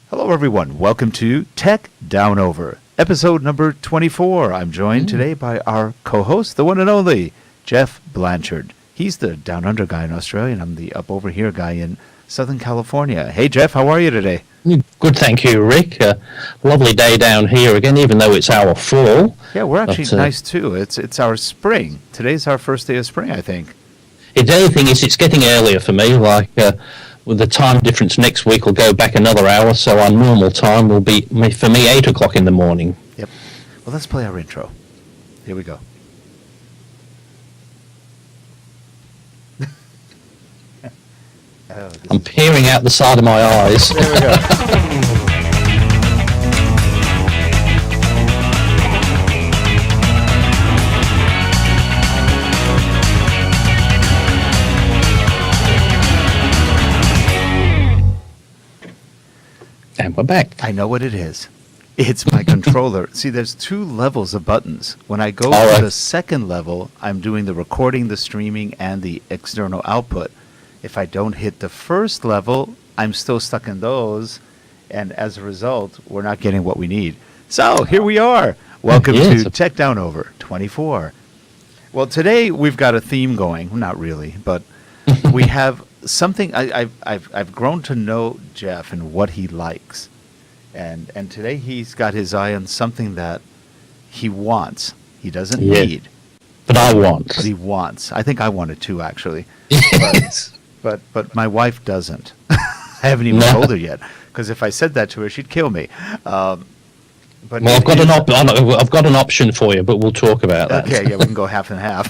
Hello, everyone. Welcome to Tech Down Over, episode number 24. I'm joined today by our co-host, the one and only Jeff Blanchard. He's the Down Under guy in Australia, and I'm the Up Over Here guy in Southern California. Hey, Jeff, how are you today? Good, thank you, Rick. Lovely day down here again, even though it's our fall. Yeah, we're actually nice too. It's our spring. Today's our first day of spring, I think. The only thing is, it's getting earlier for me. With the time difference next week, will go back another hour, so our normal time will be, for me, 8 o'clock in the morning. Yep. Well, let's play our intro. Here we go. I'm peering out the side of my eyes. There we go. And we're back. I know what it is. It's my controller. See, there's two levels of buttons. When I go to the second level, I'm doing the recording, the streaming, and the external output. If I don't hit the first level, I'm still stuck in those, and as a result, we're not getting what we need. So, here we are. Welcome to Tech Down Over 24. Well, today we've got a theme going. Not really, but we have something. I've grown to know Jeff and what he likes. And today he's got his eye on something that he wants. He doesn't need. But I want. But he wants. I think I want it too, actually. Yes. But my wife doesn't. I haven't even told her yet, because if I said that to her, she'd kill me. But well, I've got an option for you, but we'll talk about that. Okay, yeah, we can go half and half.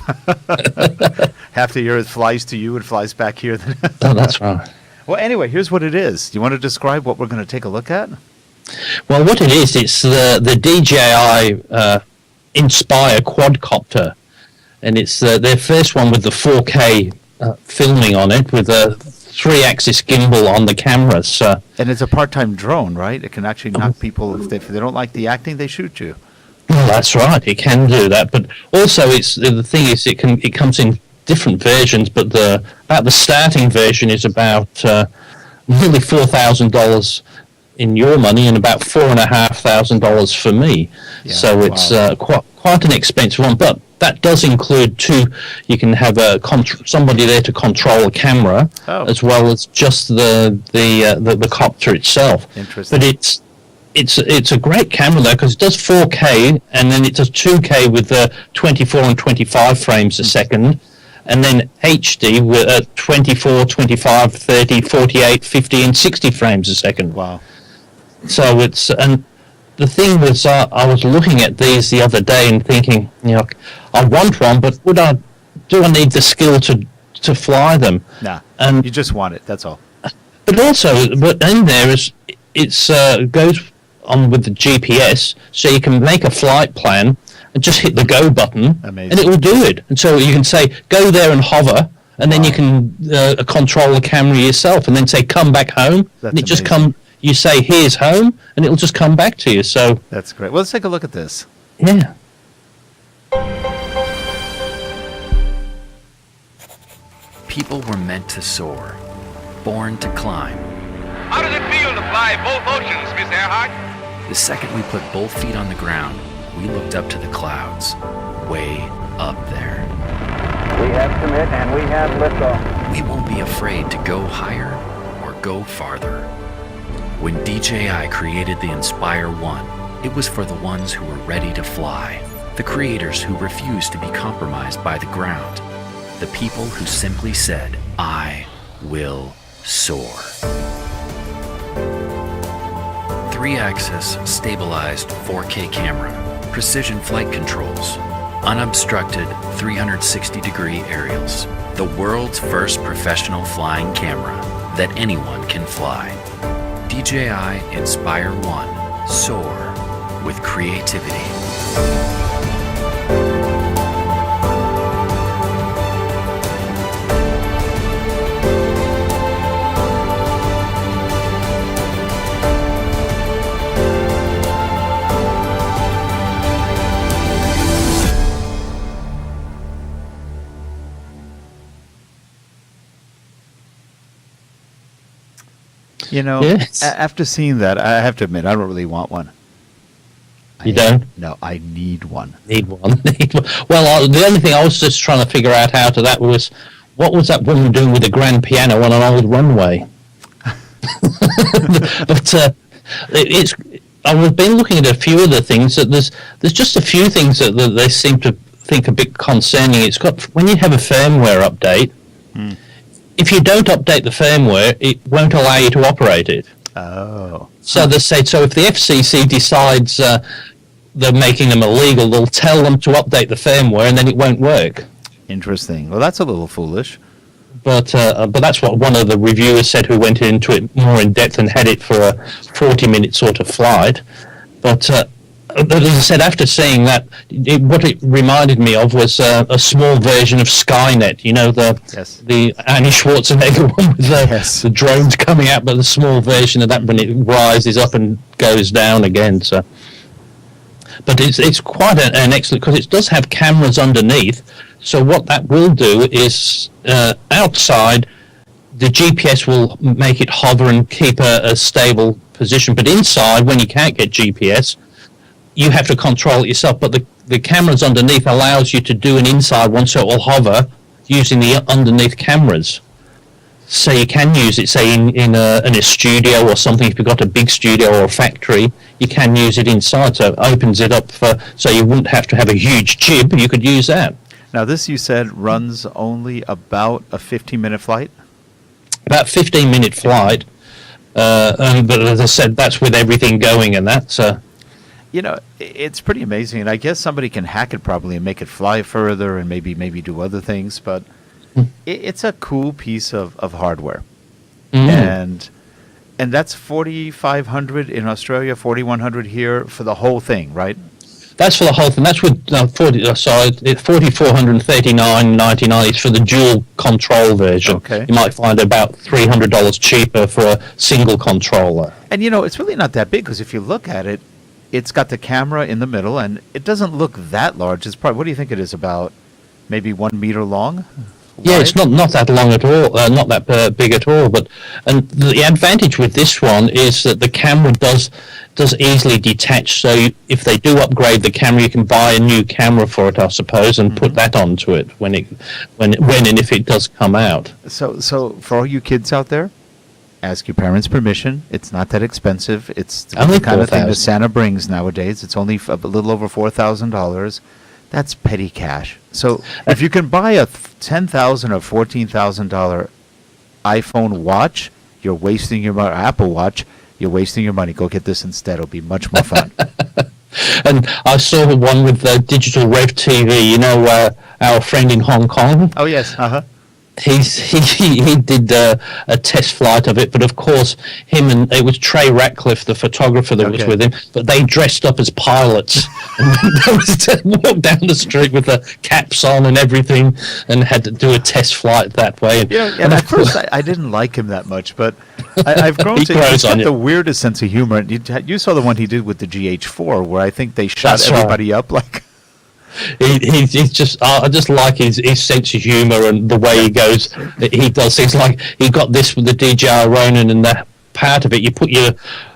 Half the year it flies to you and flies back here. Oh, that's right. Well, anyway, here's what it is. Do you want to describe what we're going to take a look at? Well, what it is, it's the DJI Inspire quadcopter, and it's their first one with the 4K filming on it with a 3-axis gimbal on the cameras. And it's a part-time drone, right? It can actually knock people, if they don't like the acting, they shoot you. Well, that's right. It can do that, but also the thing is, it comes in different versions. But the starting version is about nearly $4,000 in your money, and about $4,500 for me. Yeah, so it's quite an expensive one, but that does include you can have somebody there to control a camera, as well as just the copter itself. Interesting. But it's a great camera though, because it does 4K, and then it does 2K with 24 and 25 frames a second, and then HD with 24, 25, 30, 48, 50, and 60 frames a second. Wow. So and the thing was, I was looking at these the other day and thinking, I want one, but do I need the skill to fly them? Nah, and you just want it, that's all. But in there goes on with the GPS, so you can make a flight plan and just hit the go button. Amazing. And it will do it. And so you can say, go there and hover, and then you can control the camera yourself, and then say, come back home. That's and it just amazing. You say, here's home, and it'll just come back to you. So that's great. Well, let's take a look at this. Yeah. People were meant to soar, born to climb. How does it feel to fly both oceans, Miss Earhart? The second we put both feet on the ground, we looked up to the clouds, way up there. We have commit and we have liftoff. We won't be afraid to go higher or go farther. When DJI created the Inspire 1, it was for the ones who were ready to fly, the creators who refused to be compromised by the ground, the people who simply said, I will soar. 3-axis stabilized 4K camera, precision flight controls, unobstructed 360-degree aerials, the world's first professional flying camera that anyone can fly. DJI Inspire 1. Soar with creativity. You know, Yes. after seeing that, I have to admit, I don't really want one. You don't? No, I need one. Need one. Need one. Well, the only thing I was just trying to figure out how to that was, what was that woman doing with the grand piano on an old runway? But it's. I've been looking at a few of the things that there's just a few things that they seem to think a bit concerning. It's got, when you have a firmware update, if you don't update the firmware, it won't allow you to operate it. Oh. So they say, so if the FCC decides they're making them illegal, they'll tell them to update the firmware, and then it won't work. Interesting. Well, that's a little foolish. But that's what one of the reviewers said, who went into it more in depth and had it for a 40-minute sort of flight. But as I said, after seeing that, what it reminded me of was a small version of Skynet. You know, the Arnie Schwarzenegger one with the drones coming out, but the small version of that when it rises up and goes down again. So, but it's quite an excellent, because it does have cameras underneath. So what that will do is, outside, the GPS will make it hover and keep a stable position. But inside, when you can't get GPS, you have to control it yourself. But the cameras underneath allows you to do an inside one, so it will hover using the underneath cameras. So you can use it, say, in a studio or something. If you've got a big studio or a factory, you can use it inside. So it opens it up so you wouldn't have to have a huge jib. You could use that. Now, this, you said, runs only about a 15-minute flight? About 15-minute flight. But as I said, that's with everything going and that. So, you know, it's pretty amazing. And I guess somebody can hack it probably and make it fly further and maybe do other things. But it's a cool piece of hardware. And that's $4,500 in Australia, $4,100 here for the whole thing, right? That's for the whole thing. That's with $4,439.99 is for the dual control version. Okay. You might find about $300 cheaper for a single controller. And you know, it's really not that big, because if you look at it, it's got the camera in the middle, and it doesn't look that large. It's probably, what do you think it is, about maybe 1 meter long? Yeah, it's not that long at all, not that big at all. And the advantage with this one is that the camera does easily detach. So if they do upgrade the camera, you can buy a new camera for it, I suppose, and put that onto it when and if it does come out. So for all you kids out there, ask your parents' permission. It's not that expensive. It's Only the kind of thing that $4,000. Santa brings nowadays. It's only a little over $4,000. That's petty cash. So if you can buy a $10,000 or $14,000 iPhone watch, you're wasting your money. Apple Watch, you're wasting your money. Go get this instead. It'll be much more fun. And I saw the one with the digital Rev TV. You know, our friend in Hong Kong. Oh yes. He did a test flight of it, but of course it was Trey Ratcliffe, the photographer that was with him, but they dressed up as pilots and walked down the street with the caps on and everything, and had to do a test flight that way. And at first I didn't like him that much, but I've grown to. He's got the weirdest sense of humor. You saw the one he did with the GH4, where I think they shot everybody up like. He's just, I just like his sense of humour and the way he goes. He does things like, he got this with the DJI Ronin, and that part of it, you put your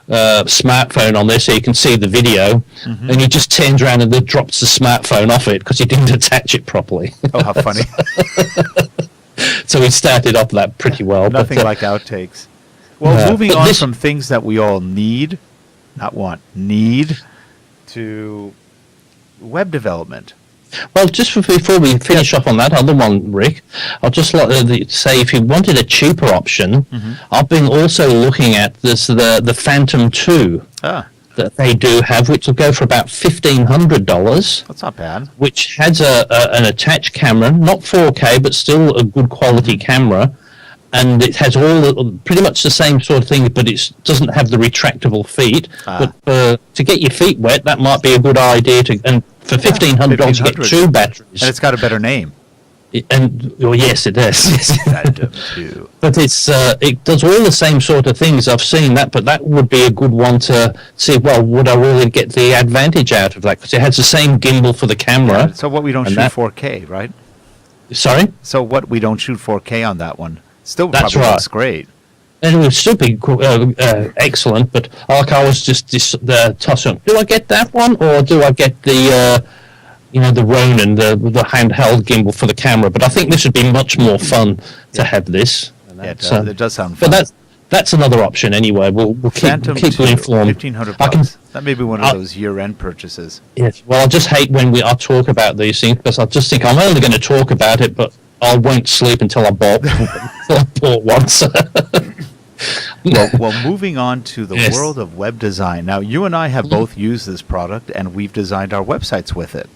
smartphone on there so you can see the video, and he just turns around and then drops the smartphone off it because he didn't attach it properly. Oh, how funny. So he started off that pretty well. Nothing like outtakes. Well, moving on from things that we all need, not want, need, to web development. Well, just before we finish up on that other one, Rick, I'll just like to say, if you wanted a cheaper option, I've been also looking at this the Phantom 2 that they do have, which will go for about $1,500. That's not bad. Which has an attached camera, not 4K, but still a good quality camera. And it has pretty much the same sort of thing, but it doesn't have the retractable feet. But to get your feet wet, that might be a good idea. And for $1,500, you get 2 batteries. And it's got a better name. Yes, it does. Phantom 2. But it does all the same sort of things. I've seen that, but that would be a good one to see, well, would I really get the advantage out of that? Because it has the same gimbal for the camera. So what, we don't shoot 4K, right? Sorry? So what, we don't shoot 4K on that one? Still That's probably right. looks great. And it was super excellent, but like I was just tossing, do I get that one or do I get the the Ronin, the handheld gimbal for the camera? But I think this would be much more fun to have this. Yeah, it does sound fun. But that's another option anyway. We'll keep you informed. $1,500. That may be one of those year-end purchases. Yes. Well, I just hate when I talk about these things because I just think I'm only going to talk about it, but I won't sleep until I bought one. So. Well, moving on to the world of web design. Now, you and I have both used this product, and we've designed our websites with it.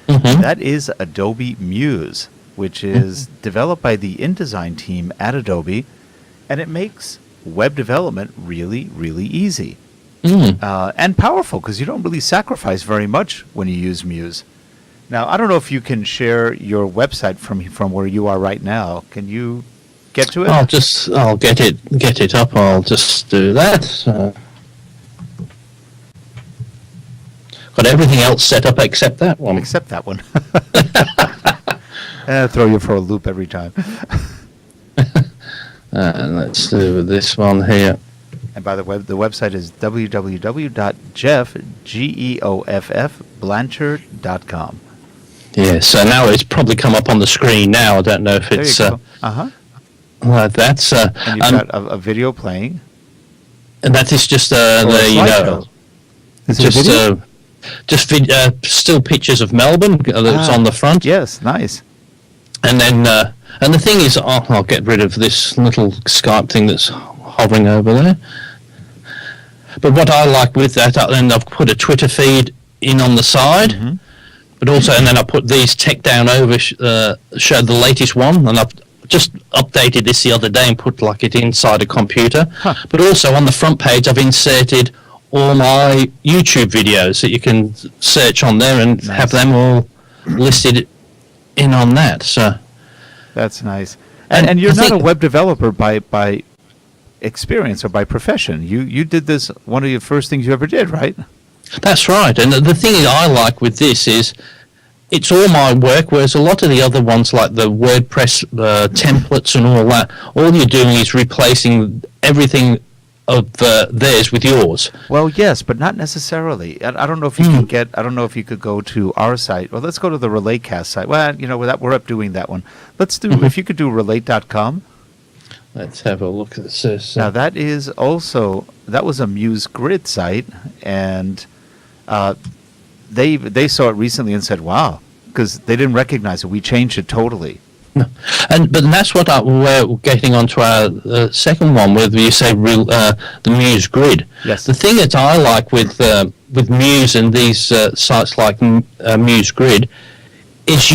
Mm-hmm. That is Adobe Muse, which is developed by the InDesign team at Adobe, and it makes web development really, really easy and powerful because you don't really sacrifice very much when you use Muse. Now, I don't know if you can share your website from where you are right now. Can you get to it? I'll get it up. I'll just do that. Got everything else set up except that one. Except that one. Throw you for a loop every time. Let's do this one here. And by the way, the website is www.geoffblanchard.com. Yeah, so now it's probably come up on the screen now. I don't know if it's... There you go. That's... and you've got a video playing. And that is just still pictures of Melbourne that's on the front. Yes, nice. And then, and the thing is, I'll get rid of this little Skype thing that's hovering over there. But what I like with that, and I've put a Twitter feed in on the side, but also, and then I put these tech down over, show the latest one, and I've just updated this the other day and put like it inside a computer. But also on the front page, I've inserted all my YouTube videos that you can search on there and have them all listed in on that. So that's nice. And you're not a web developer by experience or by profession. You did this, one of the first things you ever did, right? That's right. And the thing I like with this is it's all my work, whereas a lot of the other ones like the WordPress templates and all that, all you're doing is replacing everything of theirs with yours. Well, yes, but not necessarily. I don't know if you can get. I don't know if you could go to our site. Well, let's go to the RELATECASTS site. Well, we're up doing that one. Let's do. If you could do relate.com. Let's have a look at this. Now that was a MuseGrid site, and they saw it recently and said, "Wow," because they didn't recognize it. We changed it totally. No. But that's what we're getting onto our second one, where you say the MuseGrid. Yes. The thing that I like with Muse and these sites like MuseGrid is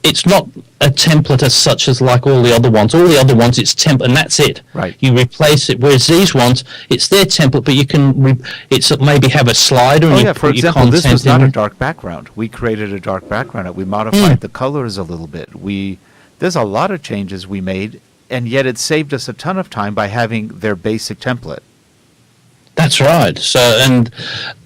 it's not a template as such as like all the other ones. All the other ones, it's template, and that's it. Right. You replace it. Whereas these ones, it's their template, but you can maybe have a slider. And for example, this was not a dark background. We created a dark background. We modified the colors a little bit. There's a lot of changes we made, and yet it saved us a ton of time by having their basic template. That's right. So,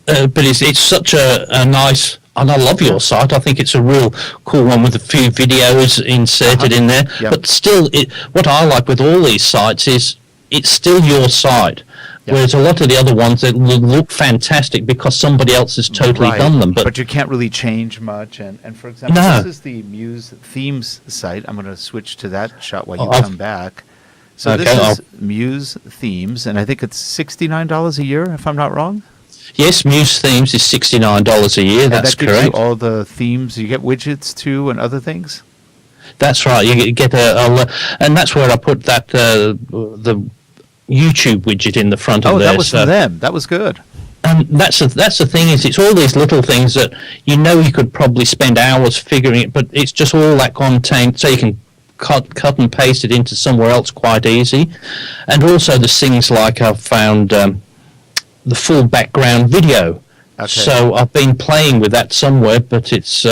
but it's such a nice, and I love your site. I think it's a real cool one with a few videos inserted in there. Yep. But still, what I like with all these sites is it's still your site. Yep. Whereas a lot of the other ones that look fantastic because somebody else has totally done them. But you can't really change much. And for example, this is the Muse Themes site. I'm going to switch to that shot while you come back. So this is Muse Themes, and I think it's $69 a year, if I'm not wrong. Yes, Muse Themes is $69 a year. That's correct. Gives you all the themes. You get widgets too, and other things. That's right. You get and that's where I put that the YouTube widget in the front of there. Oh, that was for them. That was good. And that's the thing is it's all these little things that you could probably spend hours figuring it, but it's just all that content, so you can cut and paste it into somewhere else quite easy. And also the things like I've found the full background video. Okay. So I've been playing with that somewhere, but it's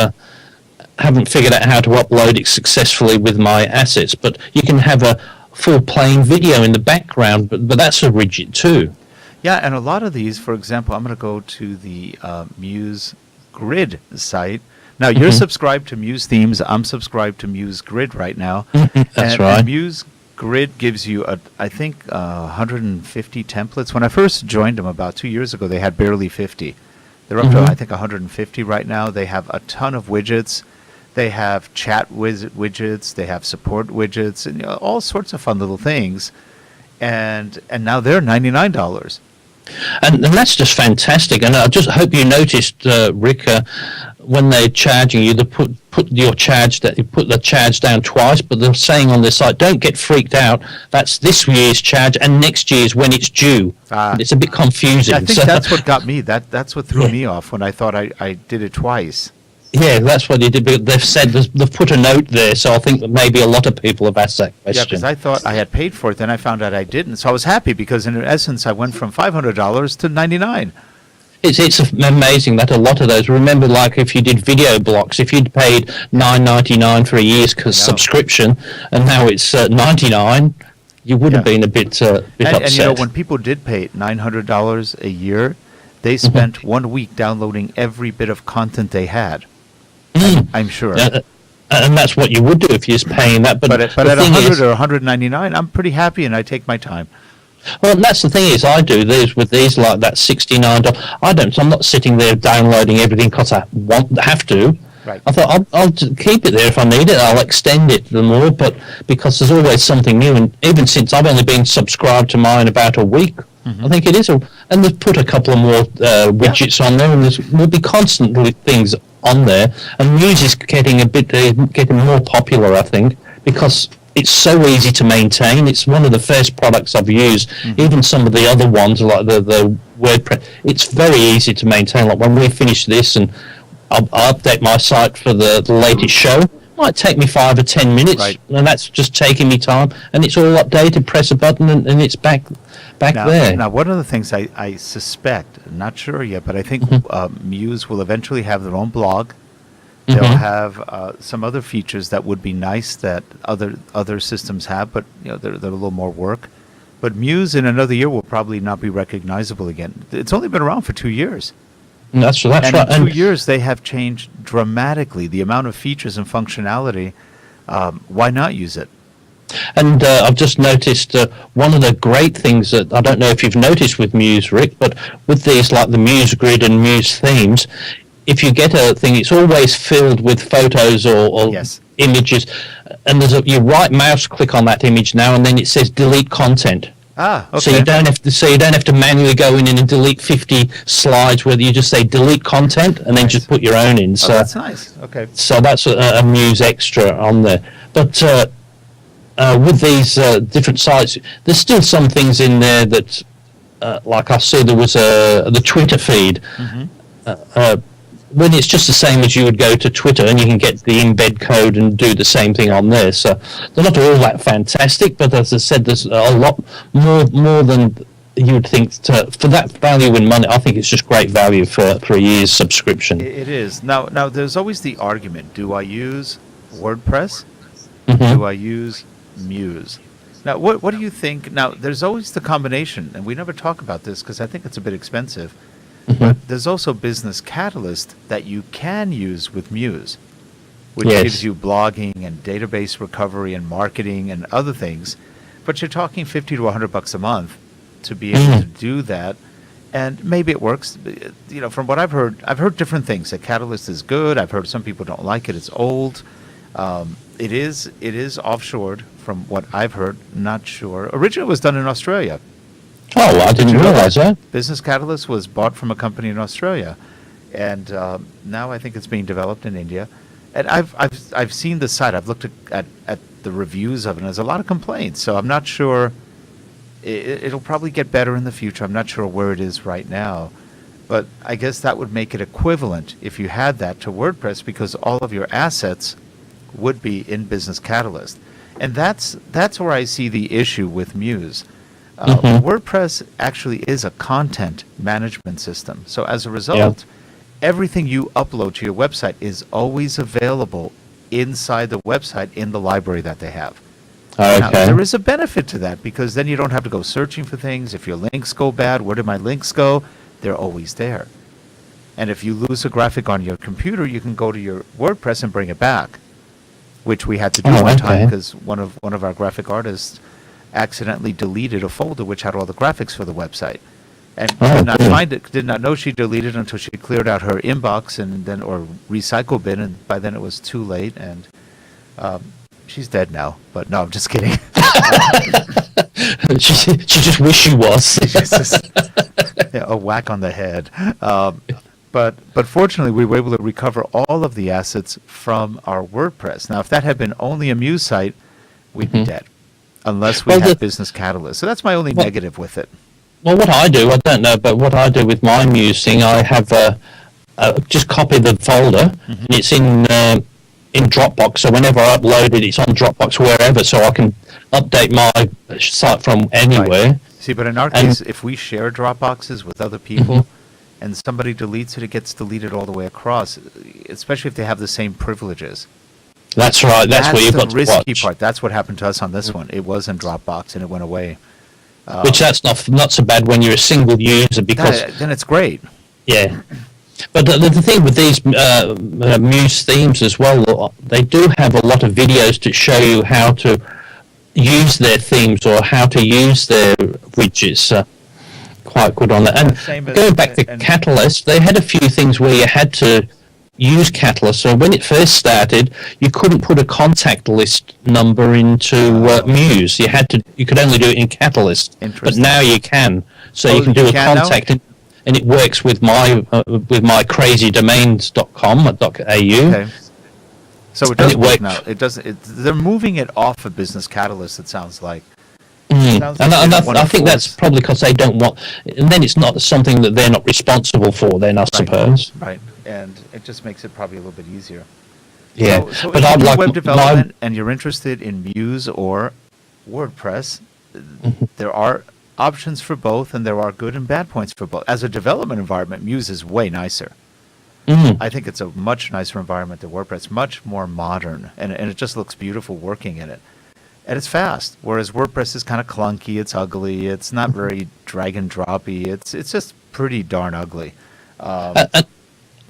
haven't figured out how to upload it successfully with my assets. But you can have a full playing video in the background, but that's a widget too. Yeah, and a lot of these, for example, I'm going to go to the MuseGrid site. Now, you're subscribed to Muse Themes. I'm subscribed to MuseGrid right now. That's right. And Grid gives you, I think, 150 templates. When I first joined them about 2 years ago, they had barely 50. They're up to, I think, 150 right now. They have a ton of widgets. They have chat widgets. They have support widgets, and all sorts of fun little things. And now they're $99. And that's just fantastic. And I just hope you noticed, Rick, when they're charging you, they put your charge that you put the charge down twice, but they're saying on their site, don't get freaked out. That's this year's charge and next year's when it's due. And it's a bit confusing. I think that's what got me. That's what threw me off when I thought I did it twice. Yeah, that's what they did. But they've said they've put a note there, so I think that maybe a lot of people have asked that question. Yeah, because I thought I had paid for it, then I found out I didn't. So I was happy because in essence I went from $500 to $99. It's amazing that a lot of those. Remember, like if you did video blocks, if you'd paid $9.99 for a year's subscription, and now it's $99, you would have been a bit upset. And when people did pay $900 a year, they spent 1 week downloading every bit of content they had. I'm sure. And that's what you would do if you're just paying that. But at 100 or 199, I'm pretty happy and I take my time. Well, that's the thing is, I do these with these like that $69. I'm not sitting there downloading everything because I have to. Right. I thought I'll keep it there if I need it. I'll extend it the more, but because there's always something new, and even since I've only been subscribed to mine about a week, I think it is, and they've put a couple of more widgets on there, and will be constantly things on there. And Muse is getting more popular, I think, because it's so easy to maintain. It's one of the first products I've used. Even some of the other ones, like the WordPress, it's very easy to maintain. Like when we finish this and I'll update my site for the latest show, it might take me 5 or 10 minutes, and that's just taking me time. And it's all updated. Press a button, and it's back there. Now, one of the things I suspect, not sure yet, but I think Muse will eventually have their own blog. They'll have some other features that would be nice that other systems have, but they're a little more work. But Muse in another year will probably not be recognizable again. It's only been around for 2 years. That's right. In 2 years, they have changed dramatically the amount of features and functionality. Why not use it? And I've just noticed one of the great things that I don't know if you've noticed with Muse, Rick, but with these like the MuseGrid and MuseThemes, if you get a thing, it's always filled with photos or images, and you right mouse click on that image now, and then it says delete content. Okay. So you don't have to manually go in and delete 50 slides. Whether you just say delete content and then just put your own in. So that's nice. Okay. So that's a Muse extra on there. But with these different sites, there's still some things in there that, like I see, there was the Twitter feed. When it's just the same as you would go to Twitter, and you can get the embed code and do the same thing on there. So they're not all that fantastic, but as I said, there's a lot more than you would think for that value in money. I think it's just great value for a year's subscription. It is. Now there's always the argument: do I use WordPress? Do I use Muse? Now, what do you think? Now, there's always the combination, and we never talk about this because I think it's a bit expensive. But there's also Business Catalyst that you can use with Muse, which gives you blogging and database recovery and marketing and other things. But you're talking $50 to $100 a month to be able to do that, and maybe it works. From what I've heard different things. That Catalyst is good. I've heard some people don't like it. It's old. It is offshored from what I've heard. Not sure. Originally, it was done in Australia. Oh, I didn't realize that. Business Catalyst was bought from a company in Australia, and now I think it's being developed in India. And I've seen the site. I've looked at the reviews of it, and there's a lot of complaints. So I'm not sure. It'll probably get better in the future. I'm not sure where it is right now, but I guess that would make it equivalent if you had that to WordPress, because all of your assets would be in Business Catalyst, and that's where I see the issue with Muse. WordPress actually is a content management system. So as a result, everything you upload to your website is always available inside the website in the library that they have. Now, there is a benefit to that, because then you don't have to go searching for things. If your links go bad, where did my links go? They're always there. And if you lose a graphic on your computer, you can go to your WordPress and bring it back, which we had to do one time because one of our graphic artists accidentally deleted a folder which had all the graphics for the website, and Oh, did not good. find it. Did not know she deleted it until she cleared out her inbox or recycle bin, and by then it was too late. And she's dead now. But no, I'm just kidding. she just wish she was. It's just, yeah, a whack on the head. But fortunately, we were able to recover all of the assets from our WordPress. Now, if that had been only a Muse site, we'd be dead, unless we Well, had the- Business Catalyst. So that's my only Well- negative with it. Well, what I do, I don't know, but what I do with my Muse thing, I have just copy the folder, and it's in Dropbox. So whenever I upload it, it's on Dropbox wherever, so I can update my site from anywhere. Right. See, but in our And- case, if we share Dropboxes with other people and somebody deletes it, it gets deleted all the way across, especially if they have the same privileges. That's right. That's where you've the got to risky watch. part. That's what happened to us on this one. It was in Dropbox and it went away. Which that's not so bad when you're a single user because Then it's great. yeah. But the thing with these Muse themes as well, they do have a lot of videos to show you how to use their themes or how to use their widgets. Quite good on that. And Same as- going back to and- Catalyst, they had a few things where you had to use Catalyst. So when it first started, you couldn't put a contact list number into Muse. You could only do it in Catalyst. But Interesting. now you can. So Oh, you can do you a can now? contact, and it works with my crazydomains.com.au. Okay. So it does it work worked. now. It doesn't. They're moving it off of Business Catalyst. It sounds like. Mm. Sounds And, like and they I, don't wanna I think that's force- probably because they don't want, and then it's not something that they're not responsible for. Then I suppose. Right, and it just makes it probably a little bit easier. Yeah, So but if you I'd do like web my, development and you're interested in Muse or WordPress, there are options for both, and there are good and bad points for both. As a development environment, Muse is way nicer. I think it's a much nicer environment than WordPress, much more modern, and it just looks beautiful working in it. And it's fast, whereas WordPress is kind of clunky, it's ugly, it's not very drag and droppy, it's just pretty darn ugly. and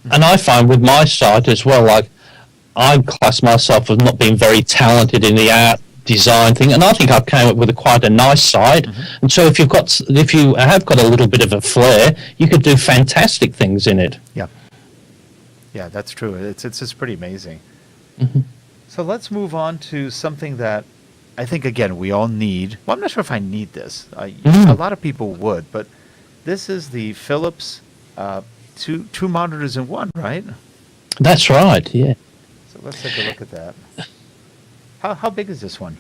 I find with my site as well, like I class myself as not being very talented in the art design thing, and I think I've came up with quite a nice site. And so if you have got a little bit of a flair, you could do fantastic things in it. Yeah, that's true. It's just pretty amazing. So let's move on to something that I think, again, we all need. Well, I'm not sure if I need this. A lot of people would, but this is the Philips two monitors in one, right? That's right. Yeah. So let's take a look at that. How big is this one?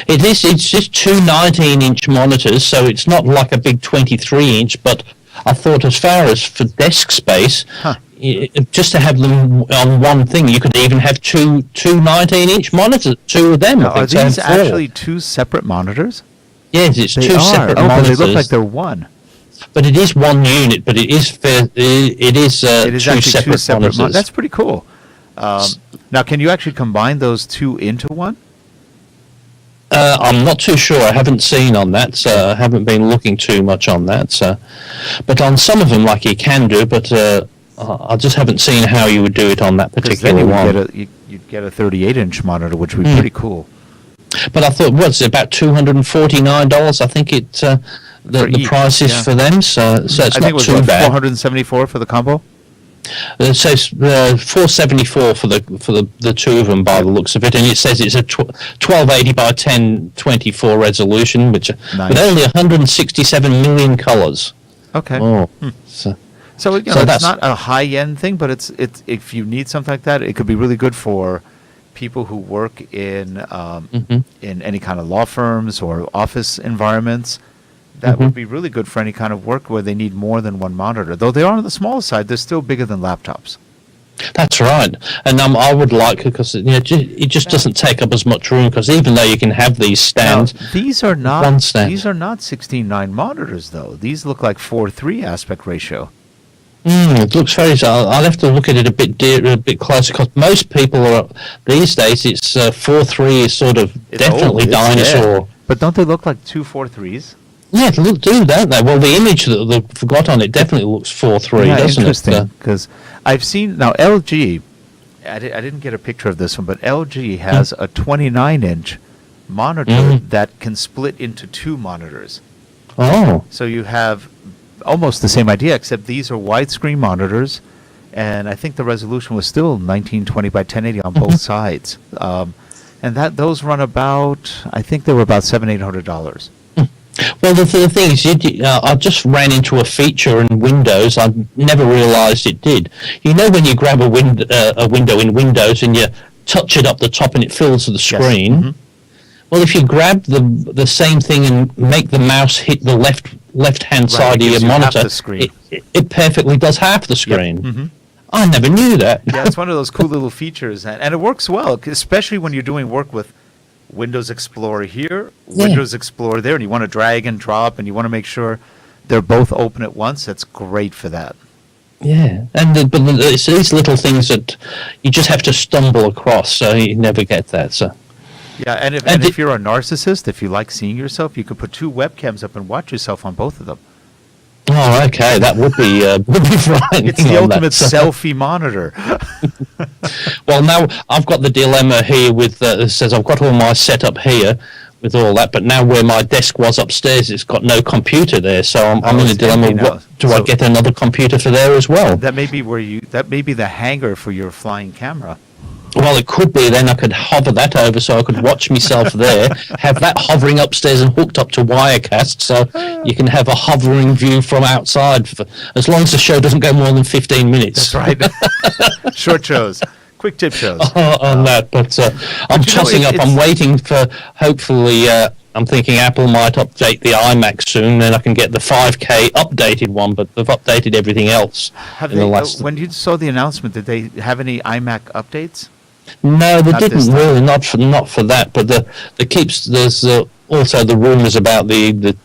It's just two 19-inch monitors, so it's not like a big 23-inch, but I thought as far as for desk space, just to have them on one thing, you could even have two 19-inch monitors, two of them. Now, I are think, these so I have four. actually two separate monitors? Yes, it's They two are. separate But monitors. they look like they're one. But it is one unit, but it is It is two actually separate two separate monitors. monitors. That's pretty cool. Now, can you actually combine those two into one? I'm not too sure. I haven't seen on that, so I haven't been looking too much on that. So, but on some of them, like you can do, but I just haven't seen how you would do it on that Because then particular one. you'd get a 38-inch monitor, which would be pretty cool. But I thought, what's it, about $249? I think the each, price is yeah. for them, so it's I think not it was too bad. 474 for the combo. It says 474 for the two of them by the looks of it, and it says it's a 1280 by 1024 resolution, which Nice. with only 167 million colors. Okay. Oh, So So it's that's- not a high-end thing, but it's if you need something like that, it could be really good for people who work in any kind of law firms or office environments. That would be really good for any kind of work where they need more than one monitor. Though they are on the smaller side, they're still bigger than laptops. That's right, and I would like it because it just doesn't take up as much room. Because even though you can have these stands, Now, these are one not stand. 16:9 monitors though. These look like 4:3 aspect ratio. It looks very. I'll have to look at it a bit closer because most people are these days. It's 4:3 is sort of It's definitely old, it's dinosaur. there. But don't they look like two 4:3s? Yeah, they do, don't they? Well, the image that they've got on it definitely looks 4:3, doesn't interesting. it? Because I've seen now LG. I didn't get a picture of this one, but LG has a 29-inch monitor that can split into two monitors. Oh. So you have almost the same idea, except these are widescreen monitors, and I think the resolution was still 1920 by 1080 on both sides. And those run about, I think they were about $700-800. Well, the thing is, I just ran into a feature in Windows I never realised it did. You know when you grab a window in Windows and you touch it up the top and it fills the screen? Yes. Mm-hmm. Well, if you grab the same thing and make the mouse hit the left-hand side of your monitor, it perfectly does half the screen. Yep. Mm-hmm. I never knew that. Yeah, it's one of those cool little features, and it works well, especially when you're doing work with Windows Explorer here, Windows Explorer there, and you want to drag and drop, and you want to make sure they're both open at once. That's great for that. Yeah, but it's these little things that you just have to stumble across, so you never get that. So. Yeah, and if you're a narcissist, if you like seeing yourself, you could put two webcams up and watch yourself on both of them. Oh, okay, that would be frightening. It's the ultimate selfie monitor. Well, now I've got the dilemma here with it says I've got all my setup here with all that, but now where my desk was upstairs, it's got no computer there, so I'm in a dilemma. I get another computer for there as well? That may be that may be the hanger for your flying camera. Well, it could be. Then I could hover that over so I could watch myself there, have that hovering upstairs and hooked up to Wirecast, so you can have a hovering view from outside, as long as the show doesn't go more than 15 minutes. That's right. Short shows, quick tip shows. On that, but I'm tossing up. I'm waiting for, hopefully, I'm thinking Apple might update the iMac soon, and I can get the 5K updated one, but they've updated everything else. When you saw the announcement, did they have any iMac updates? No, they didn't really. Not for that. But there's also the rumors about the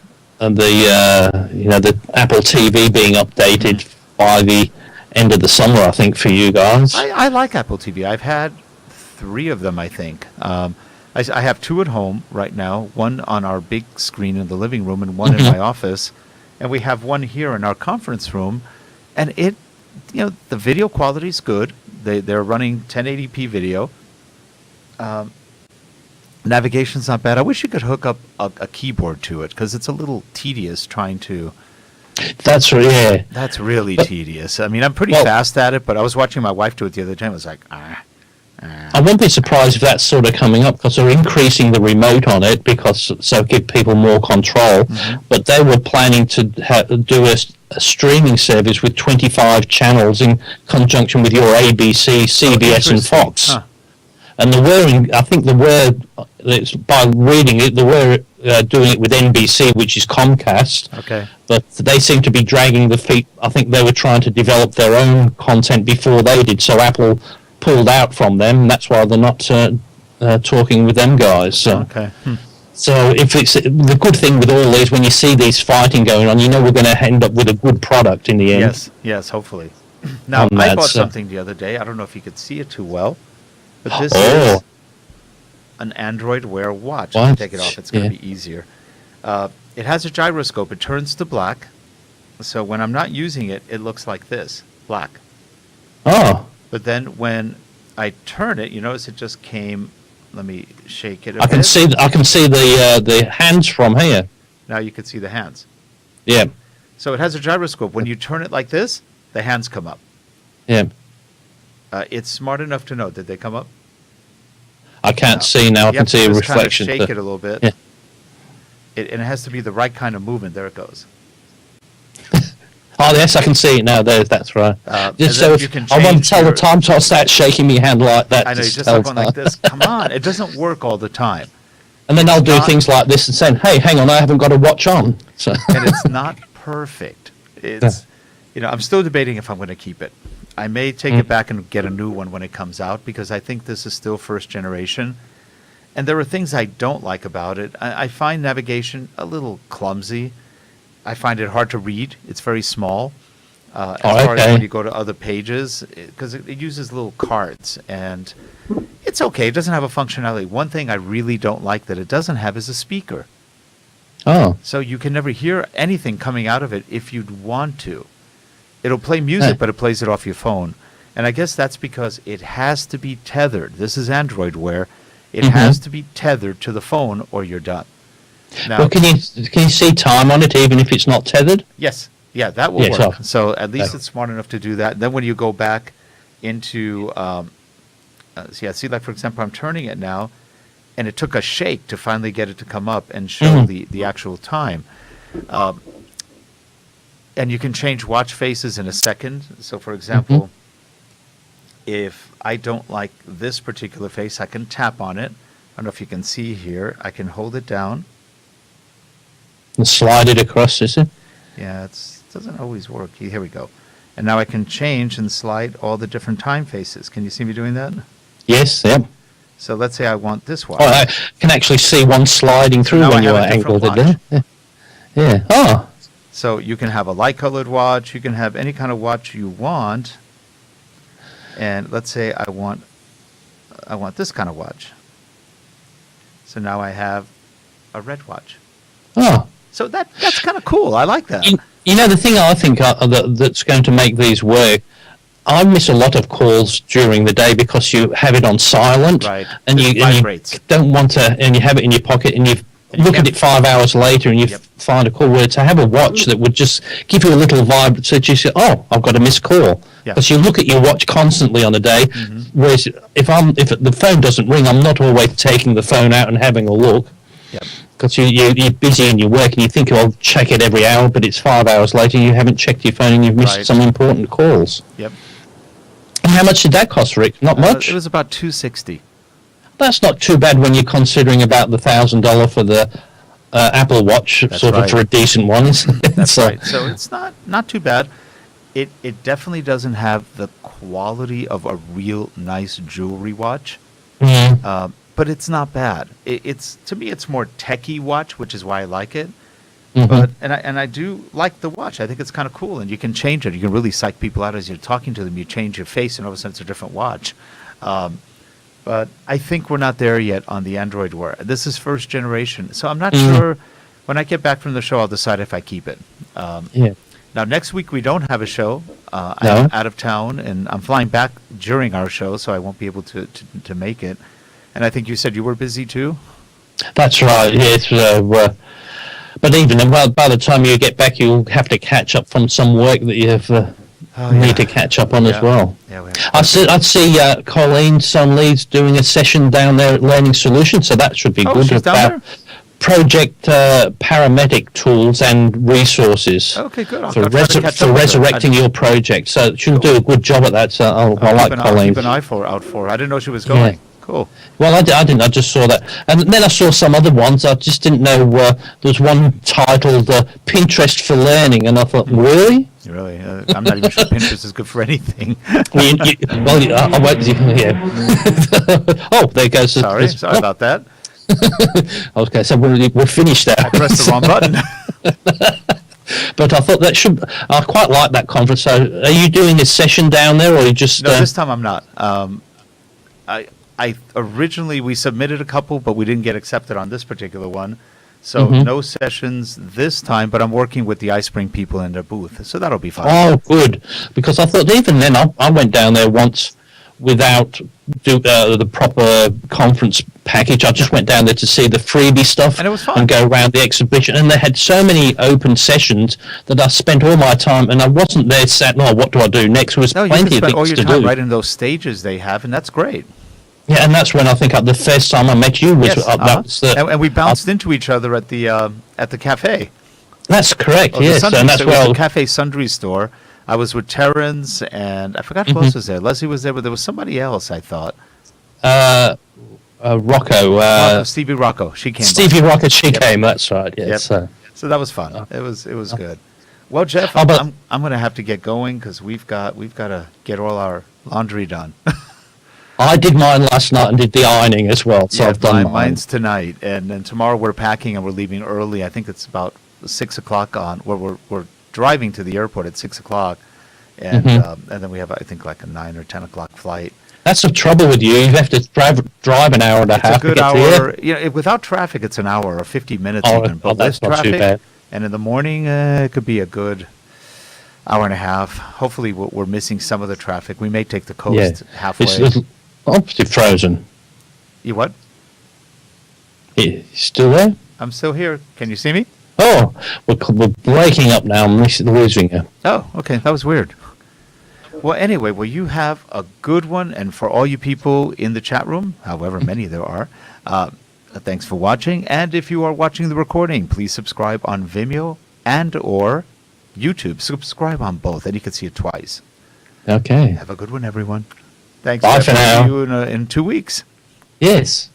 Apple TV being updated by the end of the summer. I think for you guys. I like Apple TV. I've had 3 of them. I think I have 2 at home right now. One on our big screen in the living room, and one in my office, and we have one here in our conference room. And the video quality is good. They're running 1080p video. Navigation's not bad. I wish you could hook up a keyboard to it, because it's a little tedious trying to. That's really tedious. I mean, I'm pretty fast at it, but I was watching my wife do it the other day. I was like, I wouldn't be surprised if that's sort of coming up, because they're increasing the remote on it so give people more control. But they were planning to do a streaming service with 25 channels in conjunction with your ABC, CBS, and Fox. Huh. And by reading it, they were doing it with NBC, which is Comcast. Okay. But they seem to be dragging the feet. I think they were trying to develop their own content before they did, so Apple pulled out from them, and that's why they're not talking with them guys. So. Okay. So if it's the good thing with all these, when you see these fighting going on, we're going to end up with a good product in the end. Yes, hopefully. Now, I bought something the other day. I don't know if you could see it too well, but this is an Android Wear watch. Let me take it off. It's going to be easier. It has a gyroscope. It turns to black. So when I'm not using it, it looks like this, black. Oh. But then when I turn it, you notice it just came. Let me shake it. I can see the hands from here. Now you can see the hands. Yeah. So it has a gyroscope. When you turn it like this, the hands come up. Yeah. It's smart enough to know. Did they come up? I can't see now. I can see a reflection. Kind of shake it a little bit. Yeah. And it has to be the right kind of movement. There it goes. Oh, yes, I can see it now. That's right. Just so I want to tell the time to start shaking my hand like that. I know, you just have one like this. Come on. It doesn't work all the time. And then I'll do things like this and say, hey, hang on, I haven't got a watch on. So. And it's not perfect. It's, I'm still debating if I'm going to keep it. I may take it back and get a new one when it comes out, because I think this is still first generation. And there are things I don't like about it. I find navigation a little clumsy. I find it hard to read. It's very small. As far as when you go to other pages, because it uses little cards, and it's okay. It doesn't have a functionality. One thing I really don't like that it doesn't have is a speaker. Oh. So you can never hear anything coming out of it if you'd want to. It'll play music, but it plays it off your phone. And I guess that's because it has to be tethered. This is Android Wear. It has to be tethered to the phone, or you're done. Now, Well, can you see time on it even if it's not tethered? yes, yeah, that will Yes, work. oh. So at least Okay. it's smart enough to do that. Then when you go back into, see, like for example, I'm turning it now, and it took a shake to finally get it to come up and show the actual time. And you can change watch faces in a second. So for example, if I don't like this particular face, I can tap on it. I don't know if you can see here. I can hold it down. And slide it across, is it? Yeah, it doesn't always work. Here we go. And now I can change and slide all the different time faces. Can you see me doing that? Yes, yep. So let's say I want this watch. Oh, I can actually see one sliding through Now I when you have are a different angled it there. Yeah. Oh, So you can have a light-colored watch. You can have any kind of watch you want. And let's say I want this kind of watch. So now I have a red watch. oh. So that's kind of cool. I like that. You know, the thing I think that's going to make these work, I miss a lot of calls during the day because you have it on silent, Right. and It you vibrates. don't want to, and you have it in your pocket, and you look at can't- it 5 hours later, and you Yep. find a call. Where to have a watch that would just give you a little vibe, so that you say, "Oh, I've got a missed call," Yeah. because you look at your watch constantly on the day. Whereas if the phone doesn't ring, I'm not always taking the phone out and having a look. Yep. Because you're busy in your work and you think, I'll check it every hour, but it's 5 hours later and you haven't checked your phone and you've missed Right. some important calls. Yep. And how much did that cost, Rick? Not much? It was about $260. That's not too bad when you're considering about the $1,000 for the Apple Watch, That's sort of right. for a decent one. That's So, right. So it's not too bad. It definitely doesn't have the quality of a real nice jewelry watch. mm, But it's not bad. It's to me, it's more techie watch, which is why I like it. mhm. But and I do like the watch. I think it's kind of cool, and you can change it. You can really psych people out as you're talking to them. You change your face, and all of a sudden it's a different watch. But I think we're not there yet on the Android Wear. This is first generation, so I'm not sure. When I get back from the show, I'll decide if I keep it. yeah. Now, next week we don't have a show. No. I'm out of town, and I'm flying back during our show, so I won't be able to make it. And I think you said you were busy too? That's right, yes. But even then, well, by the time you get back, you'll have to catch up from some work that you have need to catch up on as well. Yeah, we I'd see Colleen Sunleeds doing a session down there at Learning Solutions, so that should be Oh, good she's down about project paramedic tools and resources Okay, good. I'll for, try to catch up with her. resurrecting your project. So she'll do a good job at that. So I like I'll Colleen. keep an eye out for her. I didn't know she was going. Cool. Well, I didn't. I just saw that, and then I saw some other ones. I just didn't know. There was one titled "Pinterest for Learning," and I thought, really? Really? I'm not even sure Pinterest is good for anything. I won't. Yeah. Oh, there goes. Sorry about that. Okay, so we're finished now. I pressed the wrong button. But I thought that should. I quite like that conference. So, are you doing a session down there, or are you just? No, this time I'm not. I originally we submitted a couple, but we didn't get accepted on this particular one. So no sessions this time, but I'm working with the iSpring people in their booth, so that'll be fun. Oh, good. Because I thought even then, I went down there once without the proper conference package. I just went down there to see the freebie stuff And it was fun. and go around the exhibition. And they had so many open sessions that I spent all my time, and I wasn't there sat, no, what do I do next? There was No, you can plenty of spend all things your to time do. right in those stages they have, and that's great. Yeah, and that's when I think the first time I met you was Yes, that was the, and we bounced into each other at the cafe. that's correct. Oh, the Yes, Sundry and that's store. It was well. the Cafe Sundry store. I was with Terrence, and I forgot who else was there. Leslie was there, but there was somebody else, I thought. Rocco, Stevie Rocco. She came by. Stevie Rocco, she came. That's right. Yes. Yep. So that was fun. It was good. Well, Jeff, Oh, but- I'm going to have to get going because we've got to get all our laundry done. I did mine last night and did the ironing as well. So Yeah, I've done mine. mine's tonight, and then tomorrow we're packing and we're leaving early. I think it's about 6 o'clock we're driving to the airport at 6 o'clock, and and then we have I think like a 9 or 10 o'clock flight. That's the trouble with you. You have to drive an hour and a It's half a good to get hour. there. You know, without traffic, it's an hour or 50 minutes Oh, even. But that's with not too traffic, bad. and in the morning, it could be a good hour and a half. Hopefully, we're missing some of the traffic. We may take the coast halfway. It's obviously frozen. You what? Still there? I'm still here. Can you see me? Oh, we're breaking up now and losing you. Oh, okay. That was weird. Well, anyway, you have a good one. And for all you people in the chat room, however many there are, thanks for watching. And if you are watching the recording, please subscribe on Vimeo and or YouTube. Subscribe on both, and you can see it twice. Okay. Have a good one, everyone. Thanks. Bye for now. See you in 2 weeks. Yes.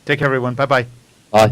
Take care, everyone. Bye-bye. Bye.